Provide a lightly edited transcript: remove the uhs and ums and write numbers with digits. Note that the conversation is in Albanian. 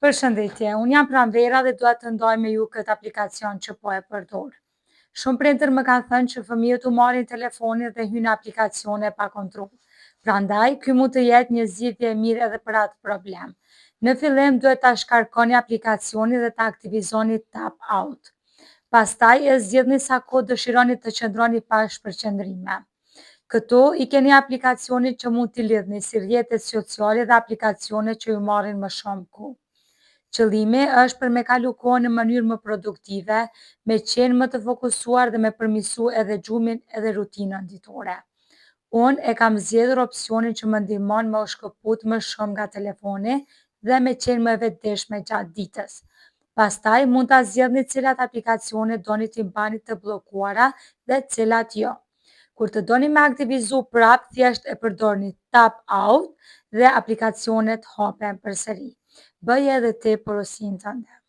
Përshëndetje, unë jam Pranvera dhe dua të ndaj me ju këtë aplikacion që po e përdor. Shumë prindër më kanë thënë që fëmijët u marrin telefonin dhe hynë në aplikacione pa kontroll. Prandaj, ky mund të jetë një zgjidhje e mirë edhe për atë problem. Në fillim duhet ta shkarkoni aplikacionin dhe ta aktivizoni Tap Out. Pastaj e zgjidhni sa kohë dëshironi të qëndroni pa shpërqendrime. Këtu i keni aplikacionin që mund t'i lidhni si rrjetet sociale dhe aplikacione që ju marrin më shumë kohë. Qëllimi është për me kalu kohën në mënyrë më produktive, me qenë më të fokusuar dhe me përmirësu edhe gjumin edhe rutinën ditore. Unë e kam zgjedhur opsionin që më ndihmon me u shkëput më shumë nga telefoni dhe me qenë më e vetëdijshme gjatë ditës. Pastaj mund ta zgjedhni cilat aplikacione doni t'i mbani të bllokuara dhe cilat jo. Kur të doni me aktivizu prap, thjesht e përdorni Tap Out dhe aplikacionet hapen përsëri. Bëje edhe ti porosin tënde.